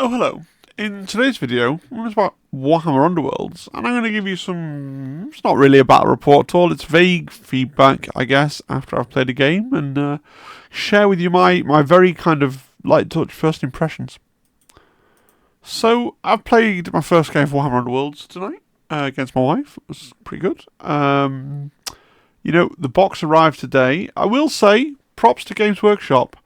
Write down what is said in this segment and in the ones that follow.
Oh, hello. In today's video, it's about Warhammer Underworlds, and I'm going to give you some... It's not really a battle report at all, it's vague feedback, I guess, after I've played a game, and share with you my very kind of light touch first impressions. So, I've played my first game of Warhammer Underworlds tonight, against my wife. It was pretty good. The box arrived today. I will say, props to Games Workshop.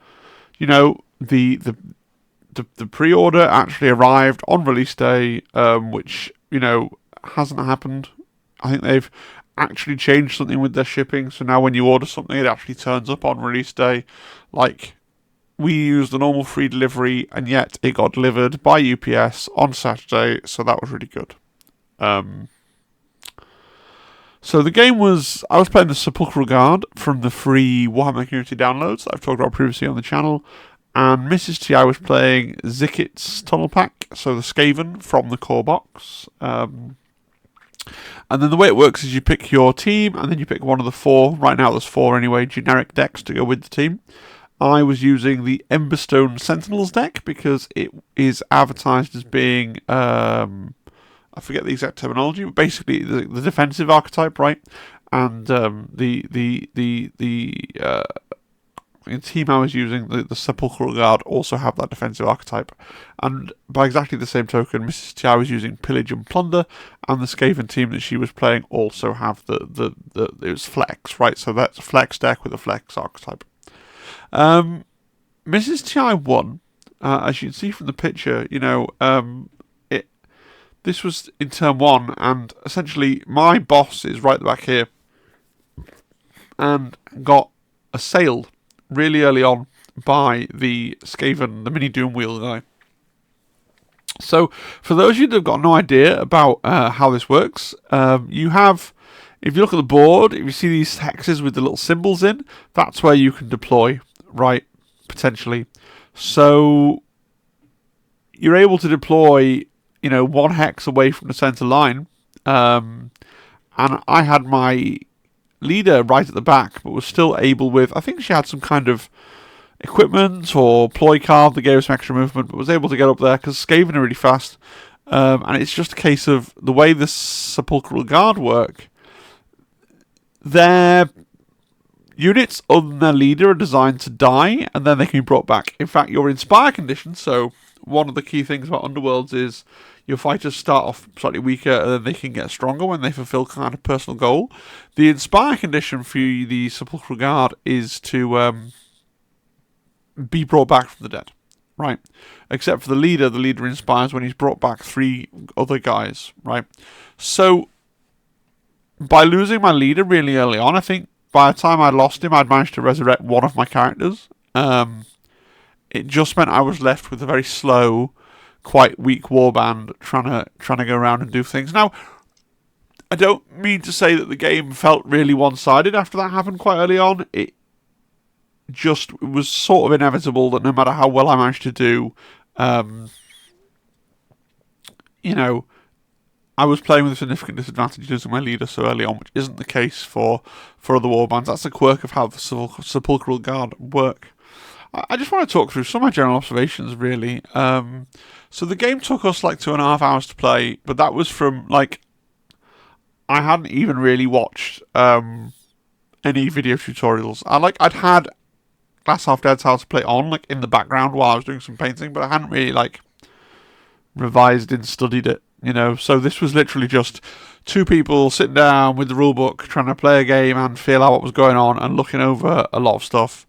The pre-order actually arrived on release day, which, hasn't happened. I think they've actually changed something with their shipping, so now when you order something, it actually turns up on release day. Like, we used the normal free delivery, and yet it got delivered by UPS on Saturday, so that was really good. So the game was... I was playing the Sepulchral Guard from the free Warhammer Community downloads that I've talked about previously on the channel. And Mrs. T.I. was playing Zicket's Tunnel Pack, so the Skaven from the core box. And then the way it works is you pick your team, and then you pick one of the four. Right now there's four anyway, generic decks to go with the team. I was using the Emberstone Sentinels deck because it is advertised as being... I forget the exact terminology, but basically the defensive archetype, right? And the team I was using, the Sepulchral Guard, also have that defensive archetype. And by exactly the same token, Mrs. T.I. was using Pillage and Plunder, and the Skaven team that she was playing also have it was Flex, right? So that's a Flex deck with a Flex archetype. Mrs. T.I. won, as you can see from the picture. This was in turn one, and essentially my boss is right back here, and got assailed really early on by the Skaven, the mini Doom Wheel guy. So, for those of you that have got no idea about how this works, you have, if you look at the board, if you see these hexes with the little symbols in, that's where you can deploy, right, potentially. So, you're able to deploy, one hex away from the centre line, and I had my leader right at the back, but was still able with... I think she had some kind of equipment or ploy card that gave us some extra movement, but was able to get up there because Skaven are really fast. And it's just a case of the way the Sepulchral Guard work. Their units, other than their leader, are designed to die, and then they can be brought back. In fact, your Inspire condition, so one of the key things about Underworlds is your fighters start off slightly weaker, and then they can get stronger when they fulfill kind of personal goal. The Inspire condition for the Sepulchral Guard is to be brought back from the dead, right? Except for the leader inspires when he's brought back three other guys, right? So, by losing my leader really early on, I think by the time I lost him, I'd managed to resurrect one of my characters. It just meant I was left with a very slow, quite weak warband trying to go around and do things. Now, I don't mean to say that the game felt really one-sided after that happened quite early on. It was sort of inevitable that no matter how well I managed to do, I was playing with a significant disadvantage losing my leader so early on, which isn't the case for other warbands. That's a quirk of how the Sepulchral Guard work. I just want to talk through some of my general observations, really. So the game took us like 2.5 hours to play, but that was from, I hadn't even really watched any video tutorials. I'd had Glass Half Dead's How to Play on, in the background while I was doing some painting, but I hadn't really, revised and studied it, So this was literally just two people sitting down with the rulebook, trying to play a game and feel out what was going on and looking over a lot of stuff.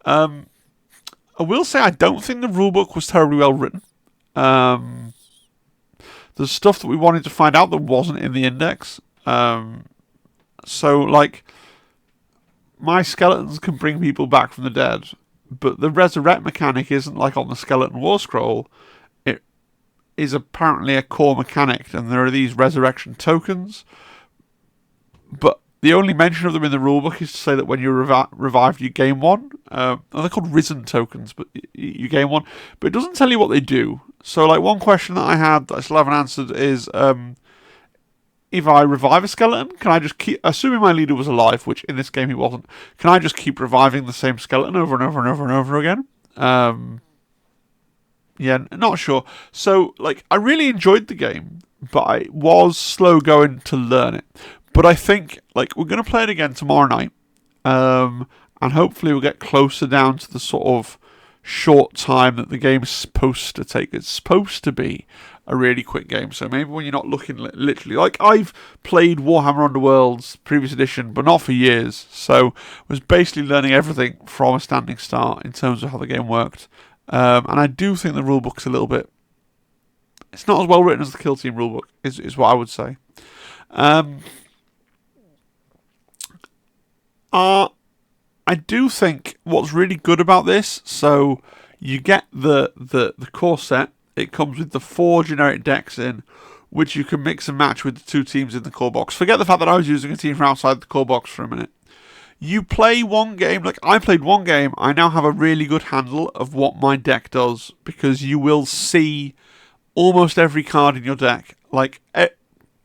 I will say I don't think the rulebook was terribly well written. There's stuff that we wanted to find out that wasn't in the index. My skeletons can bring people back from the dead, but the resurrect mechanic isn't like on the Skeleton War Scroll. It is apparently a core mechanic, and there are these resurrection tokens, but the only mention of them in the rulebook is to say that when you're revived, you gain one. They're called Risen tokens, but you gain one. But it doesn't tell you what they do. So, one question that I had that I still haven't answered is, if I revive a skeleton, can I just keep... Assuming my leader was alive, which in this game he wasn't, can I just keep reviving the same skeleton over and over and over and over again? Yeah, not sure. So, like, I really enjoyed the game, but I was slow going to learn it. But I think, like, we're going to play it again tomorrow night, and hopefully we'll get closer down to the sort of short time that the game's supposed to take. It's supposed to be a really quick game, so maybe when you're not looking literally, like I've played Warhammer Underworlds previous edition, but not for years, so was basically learning everything from a standing start in terms of how the game worked. And I do think the rulebook's a little bit, it's not as well written as the Kill Team rulebook, is what I would say. I do think what's really good about this, so you get the core set. It comes with the 4 generic decks in, which you can mix and match with the 2 teams in the core box. Forget the fact that I was using a team from outside the core box for a minute. You play one game, like I played one game, I now have a really good handle of what my deck does, because you will see almost every card in your deck, like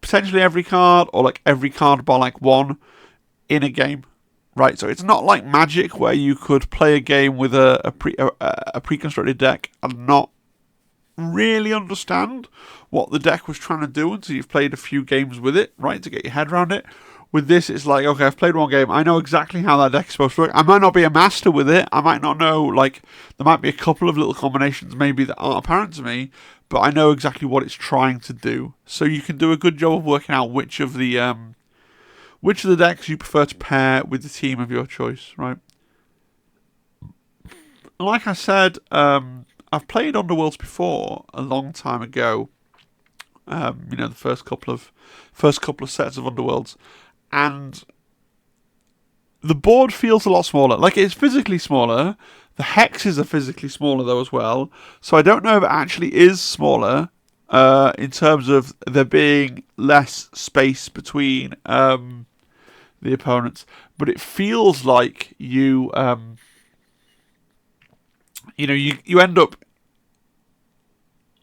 potentially every card, or like every card by like 1 in a game. Right, so it's not like Magic where you could play a game with a pre-constructed deck and not really understand what the deck was trying to do until you've played a few games with it, right, to get your head around it. With this, it's like, okay, I've played one game, I know exactly how that deck is supposed to work. I might not be a master with it, I might not know, like, there might be a couple of little combinations maybe that aren't apparent to me, but I know exactly what it's trying to do. So you can do a good job of working out which of the decks you prefer to pair with the team of your choice, right? Like I said, I've played Underworlds before a long time ago. The first couple of sets of Underworlds, and the board feels a lot smaller. Like, it's physically smaller. The hexes are physically smaller though as well. So I don't know if it actually is smaller in terms of there being less space between the opponents, but it feels like you end up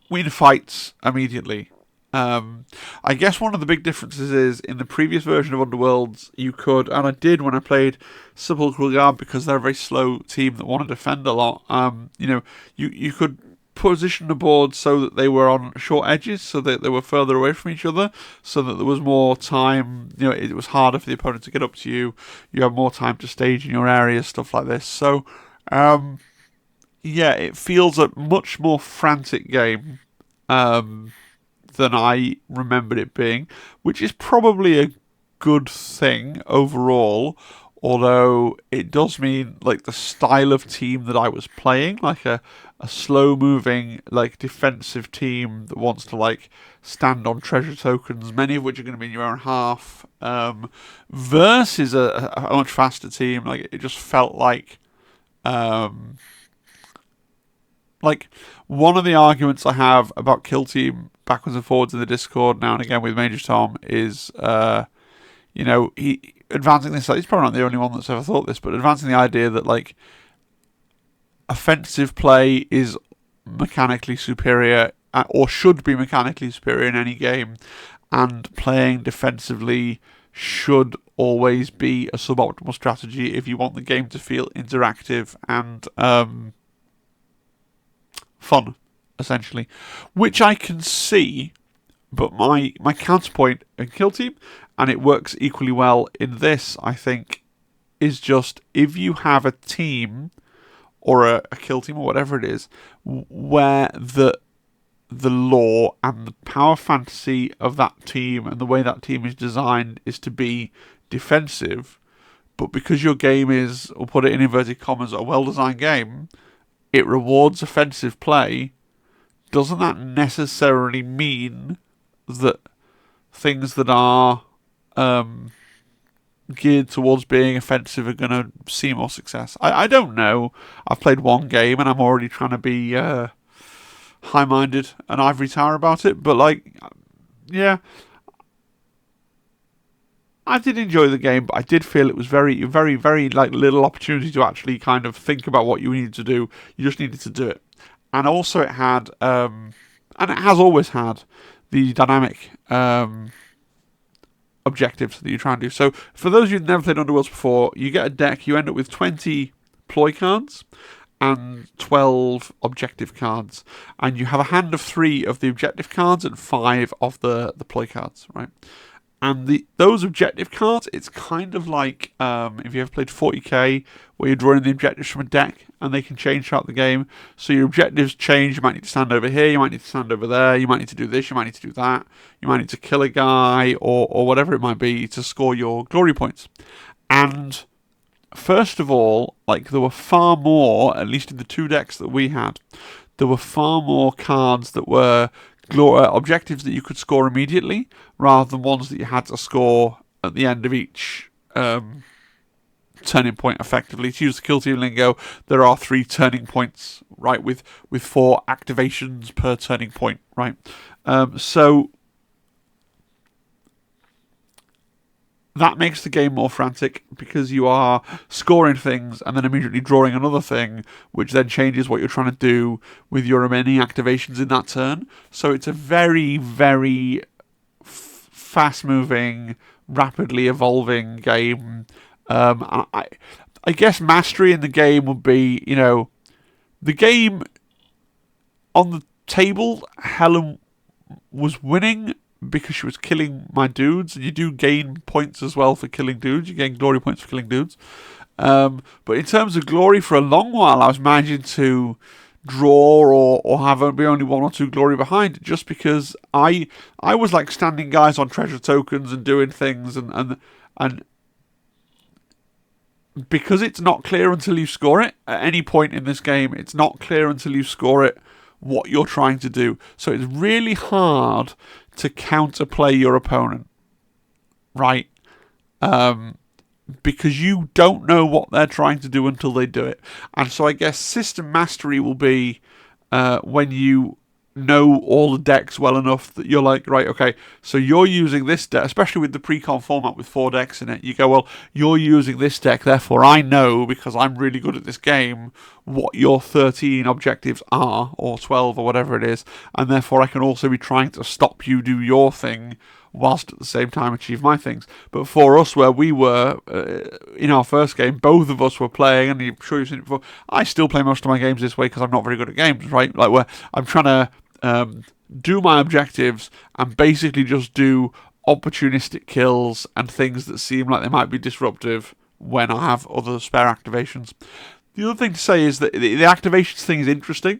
win fights immediately. I guess one of the big differences is in the previous version of Underworlds, you could, and I did when I played Sepulchral Guard, because they're a very slow team that want to defend a lot. You could position the board so that they were on short edges, so that they were further away from each other, so that there was more time. It was harder for the opponent to get up to you. You have more time to stage in your area, stuff like this. So, it feels a much more frantic game than I remembered it being, which is probably a good thing overall, although it does mean, like, the style of team that I was playing, like a slow-moving, like, defensive team that wants to, like, stand on treasure tokens, many of which are going to be in your own half, versus a much faster team. Like, it just felt like one of the arguments I have about Kill Team backwards and forwards in the Discord now and again with Major Tom is, he advancing this. He's probably not the only one that's ever thought this, but advancing the idea that, like, offensive play is mechanically superior, or should be mechanically superior in any game, and playing defensively should always be a suboptimal strategy if you want the game to feel interactive and fun, essentially, which I can see. But my counterpoint in Kill Team, and it works equally well in this, I think, is just if you have a team or a Kill Team or whatever it is, where the lore and the power fantasy of that team and the way that team is designed is to be defensive, but because your game is, or put it in inverted commas, a well-designed game, it rewards offensive play, doesn't that necessarily mean that things that are geared towards being offensive are going to see more success? I don't know. I've played one game and I'm already trying to be high-minded and ivory tower about it, but, like, yeah, I did enjoy the game, but I did feel it was very, very, very, like, little opportunity to actually kind of think about what you needed to do. You just needed to do it. And also it had, and it has always had, the dynamic objectives that you try and do. So for those of you who've never played Underworlds before, you get a deck, you end up with 20 ploy cards, and 12 objective cards. And you have a hand of 3 of the objective cards and 5 of the ploy cards, right? And those objective cards, it's kind of like if you ever played 40k, where you're drawing the objectives from a deck, and they can change throughout the game. So your objectives change. You might need to stand over here. You might need to stand over there. You might need to do this. You might need to do that. You might need to kill a guy or whatever it might be to score your glory points. And first of all, like there were far more, at least in the 2 decks that we had, there were far more cards that were objectives that you could score immediately, rather than ones that you had to score at the end of each turning point. Effectively, to use the Kill Team lingo, there are 3 turning points, right? With 4 activations per turning point, right? So that makes the game more frantic, because you are scoring things and then immediately drawing another thing, which then changes what you're trying to do with your remaining activations in that turn. So it's a very, very fast-moving, rapidly evolving game. I guess mastery in the game would be, the game on the table, Helen was winning because she was killing my dudes, and you do gain points as well for killing dudes. You gain glory points for killing dudes. But in terms of glory, for a long while, I was managing to draw or have only 1 or 2 glory behind, just because I was like standing guys on treasure tokens and doing things, and because it's not clear until you score it. At any point in this game, it's not clear until you score it what you're trying to do. So it's really hard to counterplay your opponent, right? Because you don't know what they're trying to do until they do it. And so I guess system mastery will be when you know all the decks well enough that you're like, right, okay, so you're using this deck, especially with the pre-con format with 4 decks in it. You go, well, you're using this deck, therefore I know, because I'm really good at this game, what your 13 objectives are, or 12, or whatever it is, and therefore I can also be trying to stop you do your thing whilst at the same time achieve my things. But for us, where we were in our first game, both of us were playing, and I'm sure you've seen it before, I still play most of my games this way because I'm not very good at games, right? Like, where I'm trying to do my objectives and basically just do opportunistic kills and things that seem like they might be disruptive when I have other spare activations. The other thing to say is that the activations thing is interesting.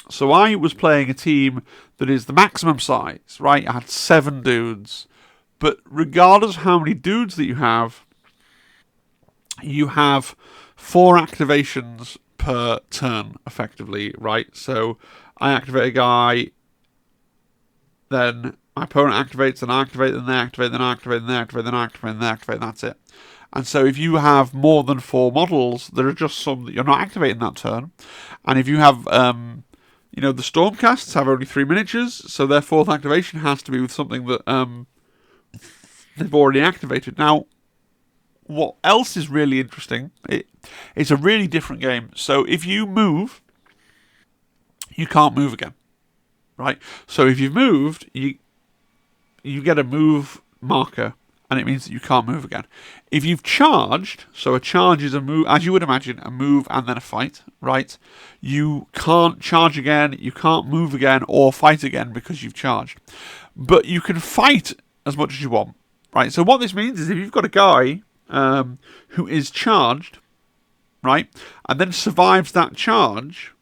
So I was playing a team that is the maximum size, right? I had 7 dudes. But regardless of how many dudes that you have 4 activations per turn, effectively, right? So I activate a guy, then my opponent activates, then I activate, then they activate, then I activate, then they activate, then I activate, then they activate, and that's it. And so if you have more than 4 models, there are just some that you're not activating that turn. And if you have, the Stormcasts have only 3 miniatures, so their 4th activation has to be with something that they've already activated. Now, what else is really interesting, it's a really different game. So if you move, you can't move again, right? So if you've moved, you get a move marker, and it means that you can't move again. If you've charged, so a charge is a move, as you would imagine, a move and then a fight, right? You can't charge again, you can't move again, or fight again because you've charged. But you can fight as much as you want, right? So what this means is if you've got a guy who is charged, right, and then survives that charge,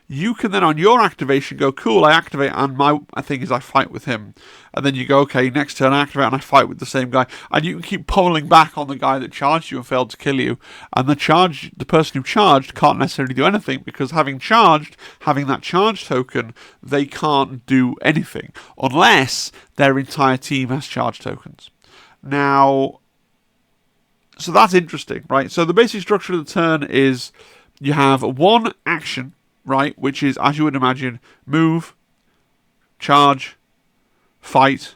you can then on your activation go, cool, I activate, and my thing is I fight with him. And then you go, okay, next turn I activate and I fight with the same guy. And you can keep pummeling back on the guy that charged you and failed to kill you. And the person who charged can't necessarily do anything, because having that charge token, they can't do anything unless their entire team has charge tokens. Now, so that's interesting, right? So the basic structure of the turn is you have 1 action, right, which is, as you would imagine, move, charge, fight,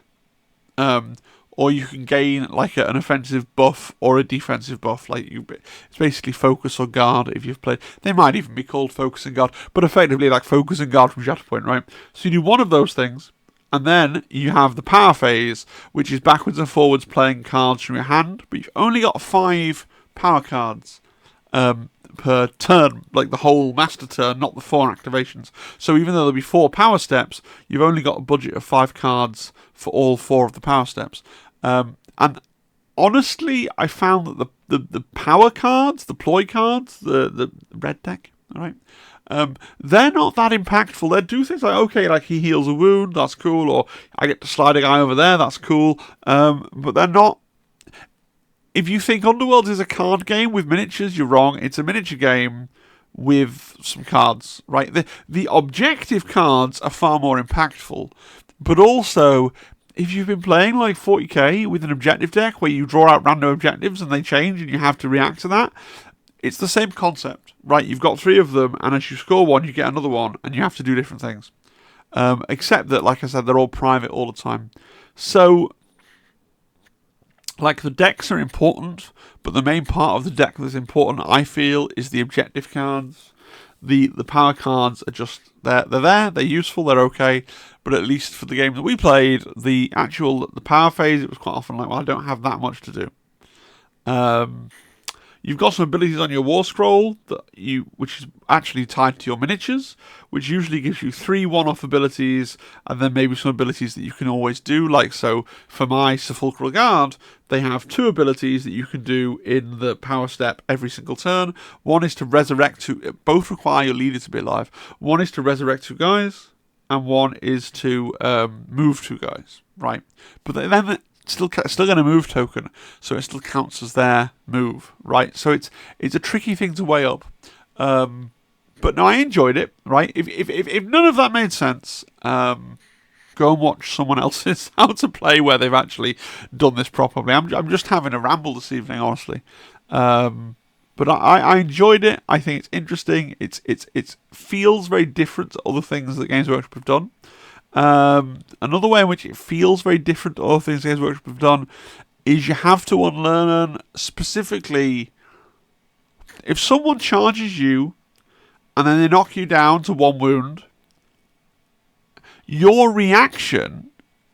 or you can gain like an offensive buff or a defensive buff. Like it's basically focus or guard if you've played. They might even be called focus and guard, but effectively like focus and guard from Shatterpoint, right? So you do one of those things, and then you have the power phase, which is backwards and forwards playing cards from your hand, but you've only got 5 power cards. per turn, like the whole master turn, not the 4 activations. So even though there'll be 4 power steps, you've only got a budget of 5 cards for all 4 of the power steps. And honestly, I found that the power cards, the ploy cards, the red deck, all right, they're not that impactful. They do things like, okay, like he heals a wound, that's cool, or I get to slide a guy over there, that's cool, but they're not. If you think Underworlds is a card game with miniatures, you're wrong. It's a miniature game with some cards, right? The objective cards are far more impactful, but also, if you've been playing like 40k with an objective deck where you draw out random objectives and they change and you have to react to that, it's the same concept, right? You've got 3 of them, and as you score one, you get another one, and you have to do different things. Except that, like I said, they're all private all the time. So, like, the decks are important, but the main part of the deck that's important, I feel, is the objective cards. The power cards are just, they're there, they're useful, they're okay, but at least for the game that we played, the power phase, it was quite often like, well, I don't have that much to do. You've got some abilities on your war scroll which is actually tied to your miniatures, which usually gives you 3 one-off abilities, and then maybe some abilities that you can always do. Like, so for my Sepulchral Guard, they have 2 abilities that you can do in the power step every single turn. One is to resurrect 2. Both require your leader to be alive. One is to resurrect 2 guys, and one is to move 2 guys. Right, but then still going to move token, so it still counts as their move, right? So it's a tricky thing to weigh up. But no, I enjoyed it, right? If none of that made sense, go and watch someone else's how to play where they've actually done this properly. I'm just having a ramble this evening, honestly. But I enjoyed it. I think it's interesting. It feels very different to other things that Games Workshop have done. Another way in which it feels very different to other things Games Workshop have done is you have to unlearn, specifically, if someone charges you and then they knock you down to 1 wound, your reaction,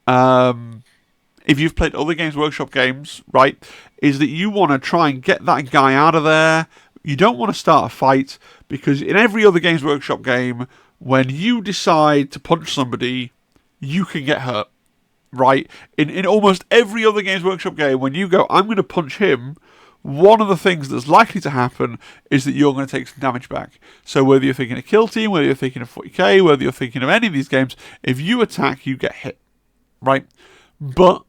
if you've played other Games Workshop games, right, is that you want to try and get that guy out of there. You don't want to start a fight, because in every other Games Workshop game, when you decide to punch somebody, you can get hurt, right? In almost every other Games Workshop game, when you go, I'm going to punch him, one of the things that's likely to happen is that you're going to take some damage back. So whether you're thinking of Kill Team, whether you're thinking of 40k, whether you're thinking of any of these games, if you attack, you get hit, right? But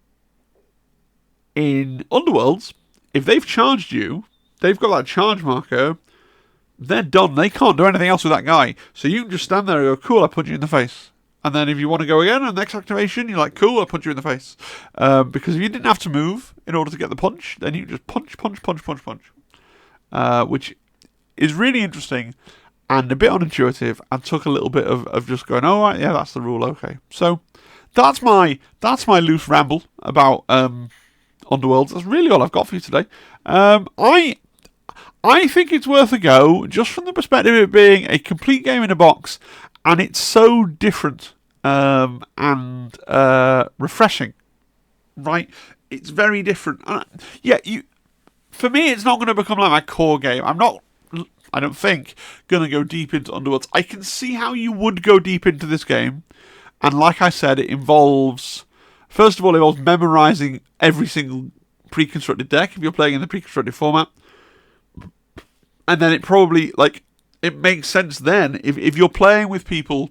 in Underworlds, if they've charged you, they've got that charge marker, they're done. They can't do anything else with that guy. So you can just stand there and go, cool, I punch you in the face. And then if you want to go again on the next activation, you're like, cool, I'll punch you in the face. Because if you didn't have to move in order to get the punch, then you just punch. Which is really interesting and a bit unintuitive, and took a little bit of just going, oh, right, yeah, that's the rule, okay. So that's my loose ramble about Underworlds. That's really all I've got for you today. I think it's worth a go, just from the perspective of it being a complete game in a box, and it's so different and refreshing, right? It's very different. For me, it's not going to become like my core game. I don't think, going to go deep into Underworlds. I can see how you would go deep into this game, and like I said, it involves, first of all, memorizing every single pre-constructed deck if you're playing in the pre-constructed format. And then it probably, it makes sense then, if you're playing with people,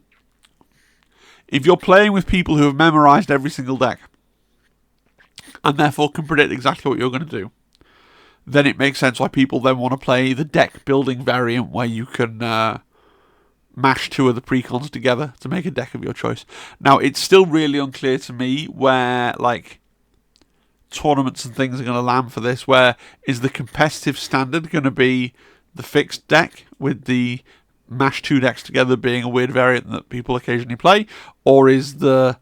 who have memorized every single deck, and therefore can predict exactly what you're going to do, then it makes sense why people then want to play the deck building variant where you can mash 2 of the precons together to make a deck of your choice. Now, it's still really unclear to me where, tournaments and things are going to land for this. Where is the competitive standard going to be the fixed deck with the mash 2 decks together being a weird variant that people occasionally play, or is the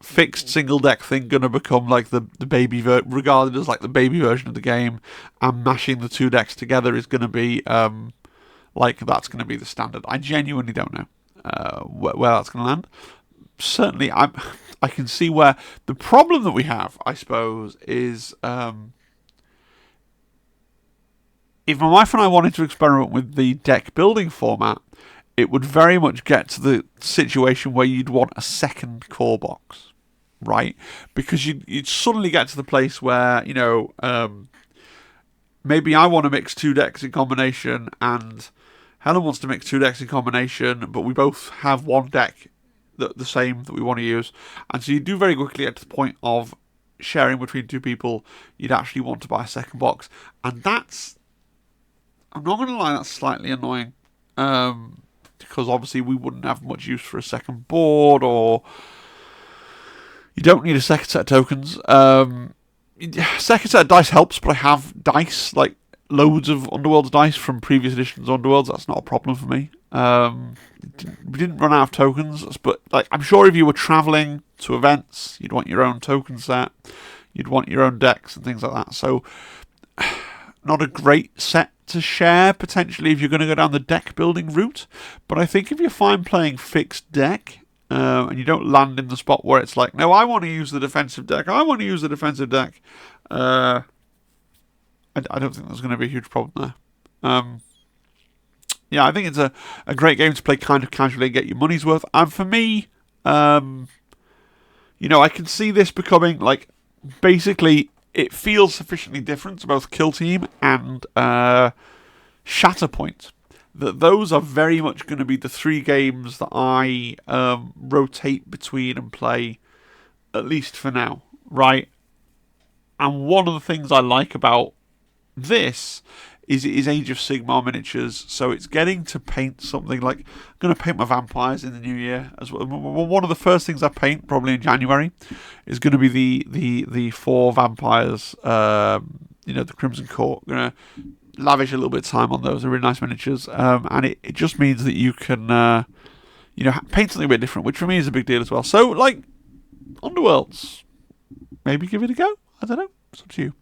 fixed single deck thing going to become like the baby regarded as like the baby version of the game, and mashing the 2 decks together is going to be that's going to be the standard? I genuinely don't know where that's going to land. Certainly, I can see where the problem that we have, I suppose, is if my wife and I wanted to experiment with the deck building format, it would very much get to the situation where you'd want a second core box, right? Because you'd suddenly get to the place where, maybe I want to mix two decks in combination, and Helen wants to mix two decks in combination, but we both have one deck the same that we want to use. And so you do very quickly get to the point of sharing between two people. You'd actually want to buy a second box. And that's, I'm not going to lie, that's slightly annoying. Because obviously we wouldn't have much use for a second board, or you don't need a second set of tokens. Second set of dice helps, but I have dice, like loads of Underworlds dice from previous editions of Underworlds. That's not a problem for me. We didn't run out of tokens, but like I'm sure if you were travelling to events, you'd want your own token set, you'd want your own decks and things like that. So, not a great set to share, potentially, if you're going to go down the deck building route. But I think if you're fine playing fixed deck, and you don't land in the spot where it's like, no, I want to use the defensive deck, I don't think there's going to be a huge problem there. Yeah, I think it's a great game to play kind of casually and get your money's worth. And for me, I can see this becoming, like, basically, it feels sufficiently different to both Kill Team and Shatterpoint that those are very much going to be the three games that I rotate between and play, at least for now, right? And one of the things I like about this is it is Age of Sigmar miniatures, so it's getting to paint something like, I'm going to paint my vampires in the new year as well. One of the first things I paint, probably in January, is going to be the 4 vampires, the Crimson Court. I'm going to lavish a little bit of time on those. They're really nice miniatures, and it just means that you can, paint something a bit different, which for me is a big deal as well. So, like, Underworlds, maybe give it a go. I don't know. It's up to you.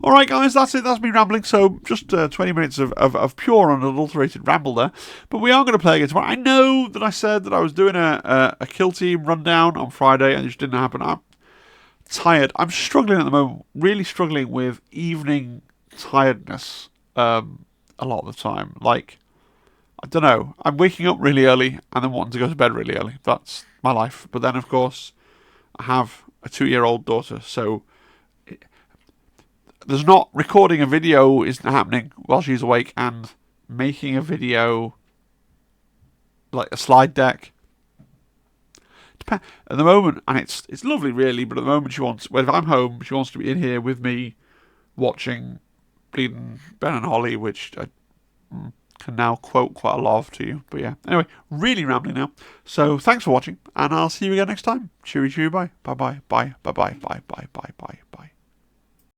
Alright guys, that's it, that's me rambling, so just 20 minutes of pure unadulterated ramble there, but we are going to play again tomorrow. I know that I said that I was doing a Kill Team rundown on Friday and it just didn't happen. I'm tired, I'm struggling at the moment, really struggling with evening tiredness a lot of the time. Like, I don't know, I'm waking up really early and then wanting to go to bed really early. That's my life. But then of course I have a 2-year-old daughter, so there's not, recording a video isn't happening while she's awake, and making a video, like a slide deck, at the moment, and it's lovely really, but at the moment if I'm home, she wants to be in here with me watching Bleeding Ben and Holly, which I can now quote quite a lot of to you. But yeah, anyway, really rambling now. So thanks for watching, and I'll see you again next time. Cheery, cheery, bye. Bye, bye, bye, bye, bye, bye, bye, bye, bye, bye.